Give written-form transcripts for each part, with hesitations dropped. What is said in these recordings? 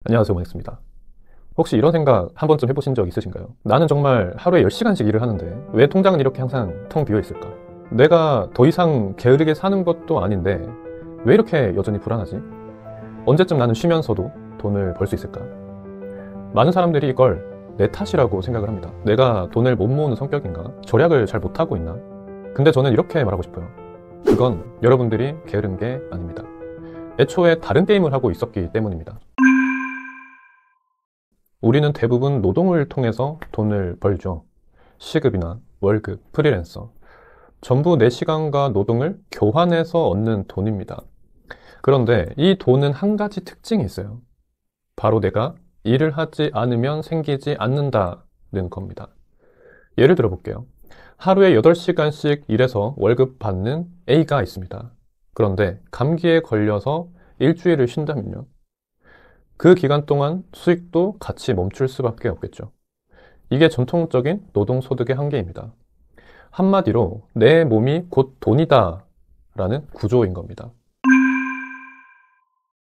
안녕하세요, 원익스입니다. 혹시 이런 생각 한 번쯤 해보신 적 있으신가요? 나는 정말 하루에 10시간씩 일을 하는데 왜 통장은 이렇게 항상 텅 비어 있을까? 내가 더 이상 게으르게 사는 것도 아닌데 왜 이렇게 여전히 불안하지? 언제쯤 나는 쉬면서도 돈을 벌 수 있을까? 많은 사람들이 이걸 내 탓이라고 생각을 합니다. 내가 돈을 못 모으는 성격인가? 절약을 잘 못하고 있나? 근데 저는 이렇게 말하고 싶어요. 그건 여러분들이 게으른 게 아닙니다. 애초에 다른 게임을 하고 있었기 때문입니다. 우리는 대부분 노동을 통해서 돈을 벌죠. 시급이나 월급, 프리랜서. 전부 내 시간과 노동을 교환해서 얻는 돈입니다. 그런데 이 돈은 한 가지 특징이 있어요. 바로 내가 일을 하지 않으면 생기지 않는다는 겁니다. 예를 들어 볼게요. 하루에 8시간씩 일해서 월급 받는 A가 있습니다. 그런데 감기에 걸려서 일주일을 쉰다면요. 그 기간 동안 수익도 같이 멈출 수밖에 없겠죠. 이게 전통적인 노동소득의 한계입니다. 한마디로 내 몸이 곧 돈이다 라는 구조인 겁니다.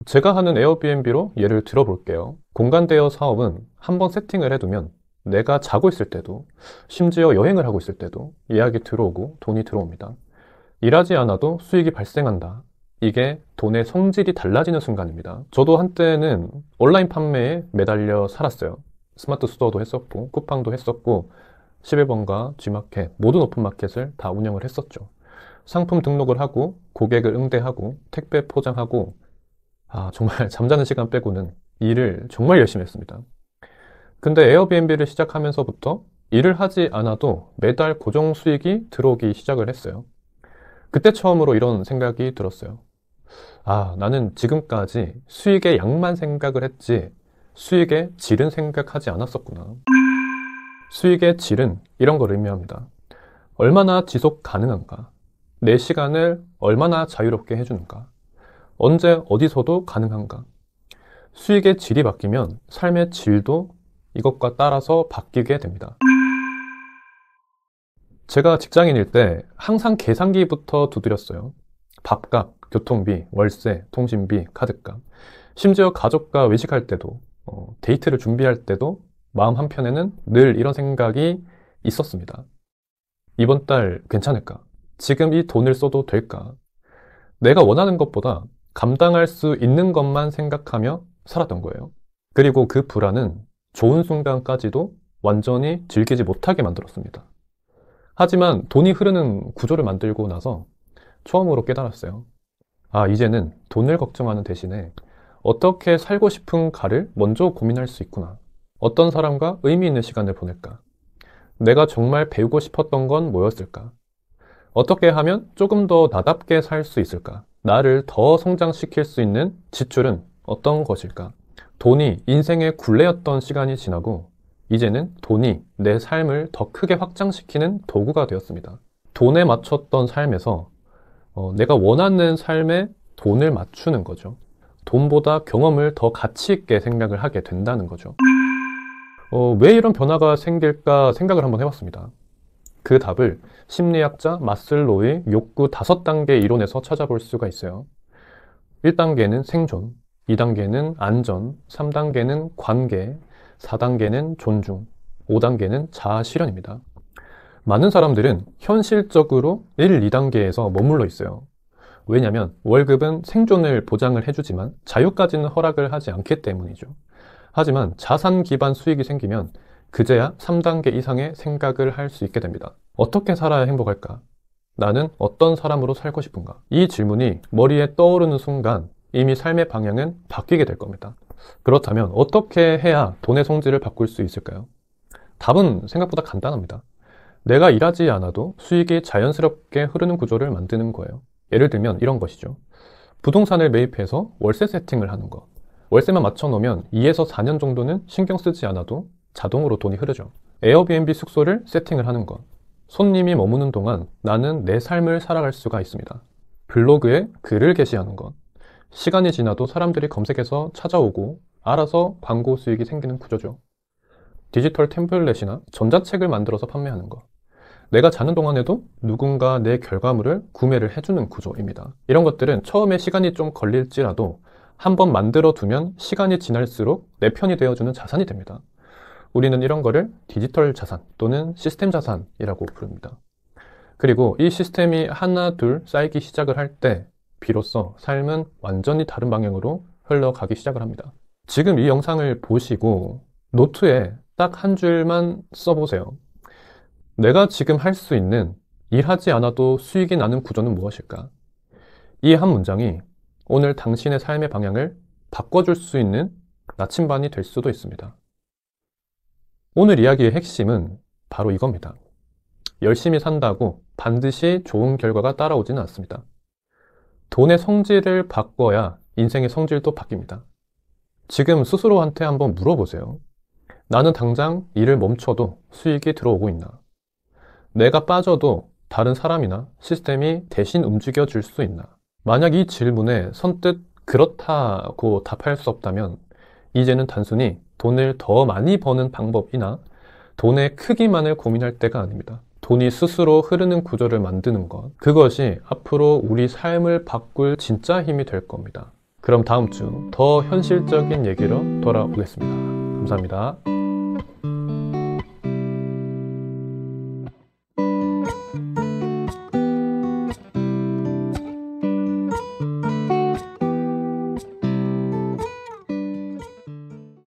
제가 하는 에어비앤비로 예를 들어볼게요. 공간 대여 사업은 한번 세팅을 해두면 내가 자고 있을 때도, 심지어 여행을 하고 있을 때도 예약이 들어오고 돈이 들어옵니다. 일하지 않아도 수익이 발생한다. 이게 돈의 성질이 달라지는 순간입니다. 저도 한때는 온라인 판매에 매달려 살았어요. 스마트 스토어도 했었고 쿠팡도 했었고 11번가 G마켓 모든 오픈마켓을 다 운영을 했었죠. 상품 등록을 하고 고객을 응대하고 택배 포장하고 정말 잠자는 시간 빼고는 일을 정말 열심히 했습니다. 근데 에어비앤비를 시작하면서부터 일을 하지 않아도 매달 고정 수익이 들어오기 시작을 했어요. 그때 처음으로 이런 생각이 들었어요. 나는 지금까지 수익의 양만 생각을 했지 수익의 질은 생각하지 않았었구나. 수익의 질은 이런 걸 의미합니다. 얼마나 지속 가능한가? 내 시간을 얼마나 자유롭게 해주는가? 언제 어디서도 가능한가? 수익의 질이 바뀌면 삶의 질도 이것과 따라서 바뀌게 됩니다. 제가 직장인일 때 항상 계산기부터 두드렸어요. 밥값, 교통비, 월세, 통신비, 카드값. 심지어 가족과 외식할 때도, 데이트를 준비할 때도 마음 한편에는 늘 이런 생각이 있었습니다. 이번 달 괜찮을까? 지금 이 돈을 써도 될까? 내가 원하는 것보다 감당할 수 있는 것만 생각하며 살았던 거예요. 그리고 그 불안은 좋은 순간까지도 완전히 즐기지 못하게 만들었습니다. 하지만 돈이 흐르는 구조를 만들고 나서 처음으로 깨달았어요. 이제는 돈을 걱정하는 대신에 어떻게 살고 싶은가를 먼저 고민할 수 있구나. 어떤 사람과 의미 있는 시간을 보낼까? 내가 정말 배우고 싶었던 건 뭐였을까? 어떻게 하면 조금 더 나답게 살 수 있을까? 나를 더 성장시킬 수 있는 지출은 어떤 것일까? 돈이 인생의 굴레였던 시간이 지나고 이제는 돈이 내 삶을 더 크게 확장시키는 도구가 되었습니다. 돈에 맞췄던 삶에서 내가 원하는 삶에 돈을 맞추는 거죠. 돈보다 경험을 더 가치 있게 생각을 하게 된다는 거죠. 왜 이런 변화가 생길까 생각을 한번 해봤습니다. 그 답을 심리학자 마슬로우의 욕구 5단계 이론에서 찾아볼 수가 있어요. 1단계는 생존, 2단계는 안전, 3단계는 관계, 4단계는 존중, 5단계는 자아 실현입니다. 많은 사람들은 현실적으로 1, 2단계에서 머물러 있어요. 왜냐하면 월급은 생존을 보장을 해주지만 자유까지는 허락을 하지 않기 때문이죠. 하지만 자산 기반 수익이 생기면 그제야 3단계 이상의 생각을 할 수 있게 됩니다. 어떻게 살아야 행복할까? 나는 어떤 사람으로 살고 싶은가? 이 질문이 머리에 떠오르는 순간 이미 삶의 방향은 바뀌게 될 겁니다. 그렇다면 어떻게 해야 돈의 성질을 바꿀 수 있을까요? 답은 생각보다 간단합니다. 내가 일하지 않아도 수익이 자연스럽게 흐르는 구조를 만드는 거예요. 예를 들면 이런 것이죠. 부동산을 매입해서 월세 세팅을 하는 것. 월세만 맞춰놓으면 2에서 4년 정도는 신경 쓰지 않아도 자동으로 돈이 흐르죠. 에어비앤비 숙소를 세팅을 하는 것. 손님이 머무는 동안 나는 내 삶을 살아갈 수가 있습니다. 블로그에 글을 게시하는 것. 시간이 지나도 사람들이 검색해서 찾아오고 알아서 광고 수익이 생기는 구조죠. 디지털 템플릿이나 전자책을 만들어서 판매하는 것. 내가 자는 동안에도 누군가 내 결과물을 구매를 해주는 구조입니다. 이런 것들은 처음에 시간이 좀 걸릴지라도 한번 만들어 두면 시간이 지날수록 내 편이 되어주는 자산이 됩니다. 우리는 이런 거를 디지털 자산 또는 시스템 자산이라고 부릅니다. 그리고 이 시스템이 하나 둘 쌓이기 시작을 할 때 비로소 삶은 완전히 다른 방향으로 흘러가기 시작을 합니다. 지금 이 영상을 보시고 노트에 딱 한 줄만 써보세요. 내가 지금 할 수 있는 일하지 않아도 수익이 나는 구조는 무엇일까? 이 한 문장이 오늘 당신의 삶의 방향을 바꿔줄 수 있는 나침반이 될 수도 있습니다. 오늘 이야기의 핵심은 바로 이겁니다. 열심히 산다고 반드시 좋은 결과가 따라오지는 않습니다. 돈의 성질을 바꿔야 인생의 성질도 바뀝니다. 지금 스스로한테 한번 물어보세요. 나는 당장 일을 멈춰도 수익이 들어오고 있나? 내가 빠져도 다른 사람이나 시스템이 대신 움직여 줄 수 있나? 만약 이 질문에 선뜻 그렇다고 답할 수 없다면 이제는 단순히 돈을 더 많이 버는 방법이나 돈의 크기만을 고민할 때가 아닙니다. 돈이 스스로 흐르는 구조를 만드는 것, 그것이 앞으로 우리 삶을 바꿀 진짜 힘이 될 겁니다. 그럼 다음 주 더 현실적인 얘기로 돌아오겠습니다. 감사합니다.